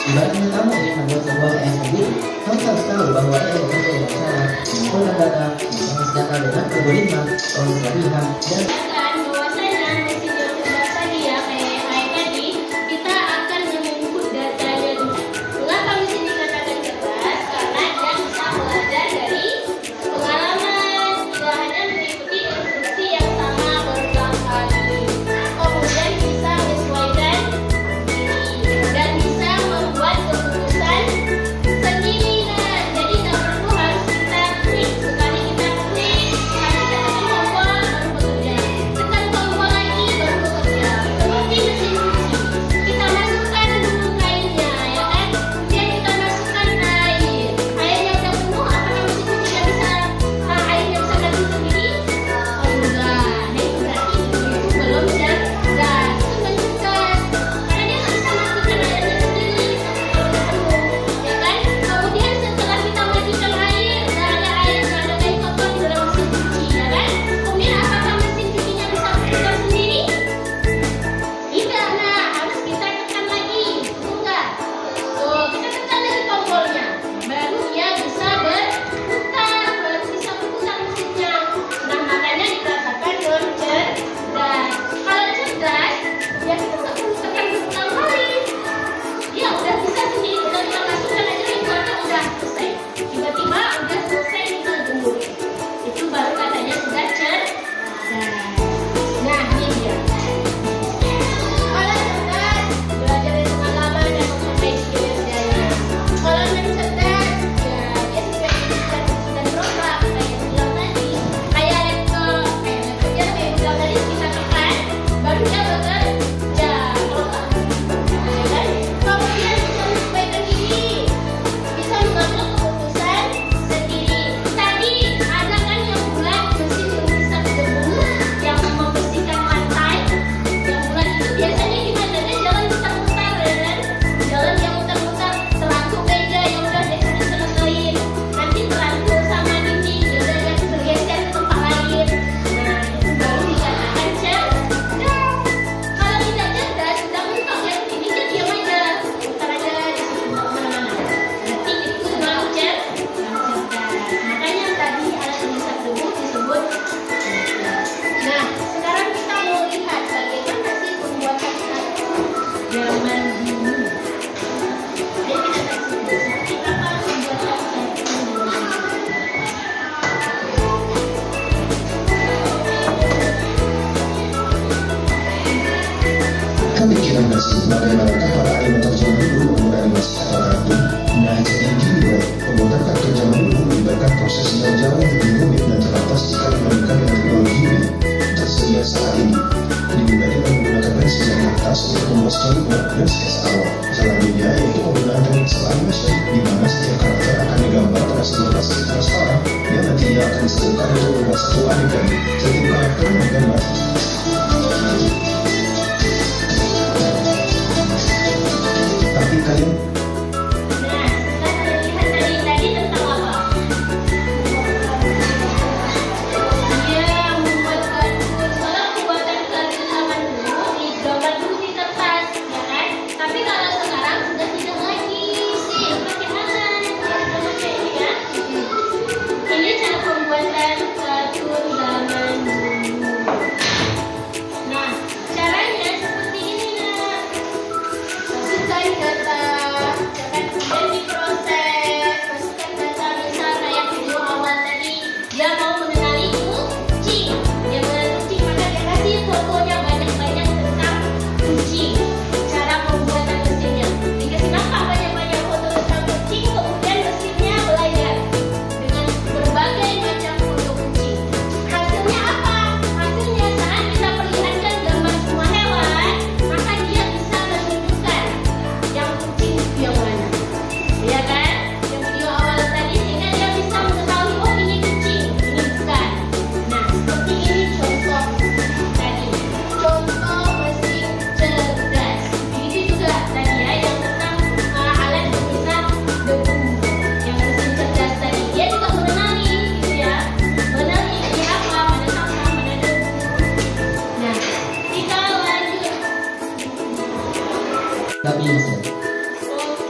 Ibaratnya kamu ingin membuat sebuah AI sendiri, kamu harus tahu bahwa AI bukan sebuah masalah, mengumpulkan data, memproses data dengan algoritma, proses latihan, dan bahwasanya mesin yang cerdas tadi ya kayak AI tadi, kita akan menginput data dan mengapa mesin dikatakan cerdas? Karena dia bisa belajar dari pengalaman, tidak hanya mengikuti instruksi yang sama berulang kali. Kemudian bisa menyesuaikan diri dan bisa membuat keputusan sendiri. Nah, jadi tak perlu harus kita klik sekali kita klik, harus kita tekan tombol baru bekerja, tekan tombol lagi baru bekerja. Seperti mesin cuci, kita masukkan dulu kainnya, ya kan? Kemudian kita masukkan air. Airnya udah penuh, apakah mesin cucinya bisa airnya bisa ganti sendiri? Oh enggak. Nah itu berarti itu belum cerdas. Itu nggak cerdas karena dia nggak bisa masukkan airnya sendiri sampai penuh, ya kan? Kemudian setelah kita matikan air, nggak ada air, nggak ada kain kotor di dalam mesin cuci, ya kan? Kemudian apakah mesin cucinya bisa berputar sendiri? Tidak. Nah, harus kita tekan lagi, betul nggak? Tuh, kita tekan lagi tombolnya, baru dia bisa berputar, baru bisa berputar mesinnya. Nah, makanya dikatakan cerdas. Kalau cerdas, ya kita nggak perlu tekan berulang kali. Dia udah bisa sendiri, udah kita masukkan aja inputnya udah selesai. Tiba-tiba udah selesai tinggal tunggu. Itu baru katanya sudah cerdas. Nah, ini dia. Kalau cerdas, belajar dari pengalaman dan memperbaiki kinerjanya. Kalau non cerdas, ya dia sesuai dengan program kayak yang bilang tadi. Kayak laptop dia kayak bilang tadi kita tekan, baru dia bekerja. Ya kan? Kemudian bisa menyesuaikan diri, bisa mengambil keputusan sendiri. Tadi ada kan yang bulat mesin yang bisa berdebu, yang membersihkan lantai. Yang bulat itu biasanya gimana? Dia jalan muter-muter, ya kan? Jalan yang muter-muter, terlantuk meja yang udah dia selesaiin. Nanti terlantuk sama dinding, ya udah dia bergeser ke tempat lain. Nah, itu baru dikatakan cerdas. Kalau tidak cerdas, sudah mentok ya, ini dia diam aja, putar aja di situ nggak kemana-mana. Berarti itu mau cerdas. Makanya tadi alat penyesat debu disebut cerdas. Nah, sekarang kita mau lihat bagaimana sih pembuatan satu zaman dulu. Ayo kita saksikan seperti apa pembuatan satu zaman dulu. Kami kira masih bagaimanakah para animator zaman dulu membuat animasi atau kartun. Nah, jadi gini bro, pembuatan kartun zaman dulu melibatkan proses yang jauh lebih rumit dan terbatas jika dibandingkan dengan teknologi yang tersedia saat ini. Lebih baik menggunakan pensil dan kertas untuk membuat storyboard dan sketsa awal. Selanjutnya yaitu penggunaan teknik slide animation, di mana setiap karakter akan digambar pada sebuah plastik transparan yang nantinya akan disatukan untuk membuat satu adegan. Setiap karakter digambar. Tapi kalian Nah, setelah kalian lihat tadi tentang apa? Dia membuat kartun. Kalau pembuatan kartun zaman dulu, di gambar dulu di kertas, ya kan? Tapi kalau sekarang sudah tidak lagi sih, pakai alat. Ya, pakai ini ya. Ini cara pembuatan kartun zaman dulu. Nah, caranya seperti ini nah. Masukkan data, jangan kemudian diproses. Masukkan data misal kayak video awal tadi, dia mau mengenali kucing. Dia mengenali kucing, maka dia kasih fotonya banyak-banyak tentang kucing. Cara pembuatan mesinnya, dikasih nampak banyak-banyak foto tentang kucing, kemudian mesinnya belajar dengan berbagai macam foto kucing. Hasilnya apa? Hasilnya saat kita perlihatkan gambar semua hewan, maka dia bisa menunjukkan yang kucing itu yang mana, ya kan? Yang video awal tadi sehingga dia bisa mengetahui oh ini kucing, ini bukan. Nah seperti ini contoh tadi, contoh mesin cerdas. Begitu juga tadi ya yang tentang alat pemisah debu, yang mesin cerdas tadi dia juga mengenali gitu ya, mengenali ini apa, mana sampah, mana debu. Nah kita lanjut. tapi bisa. Oke,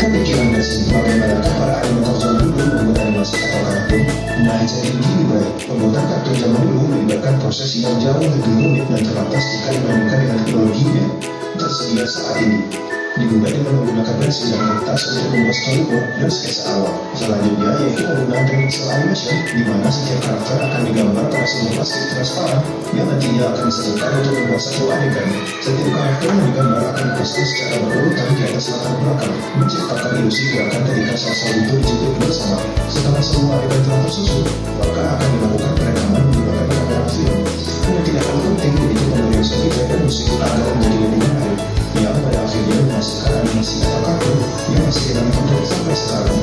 pikiran gak sih bagaimanakah para animator zaman dulu membuat animasi atau kartun? Nah, jadi gini baik, pembuatan kartun zaman dulu melibatkan proses yang jauh lebih rumit dan terbatas jika dibandingkan dengan teknologinya tersedia saat ini. Dimulai dengan menggunakan pensil dan kertas untuk membuat storyboard dan sketsa awal. Selanjutnya yaitu penggunaan teknik cel animation, di mana setiap karakter akan digambar pada sebuah plastik transparan yang nantinya akan disatukan untuk membuat satu adegan. Setiap karakter yang digambar akan dipasang secara berurutan di atas latar belakang, menciptakan ilusi gerakan ketika salah itu dijepit bersama. Setelah semua adegan telah tersusun, maka akan dilakukan perekaman menggunakan kamera film. Yang tidak kalah penting yaitu pemberian soundtrack dan musik agar menjadi lebih menarik, yang pada akhirnya menghasilkan animasi atau kartun yang masih dalam tonton sampai sekarang.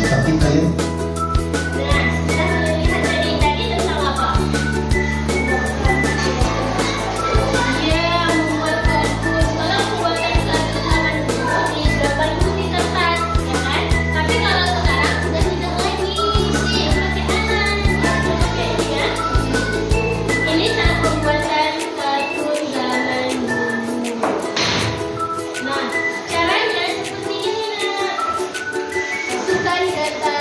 Tapi kalian Nah, kita melihat dari tadi tentang apa? Iya, membuat kartun. Kalau pembuatan kartun zaman dulu di zaman dulu di kertas, ya kan? Tapi kalau sekarang sudah tidak lagi sih pakai alat, pakai ini ya. Ini saat pembuatan kartun zaman dulu. Nah, caranya seperti ini nak. Masukkan data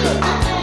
Apa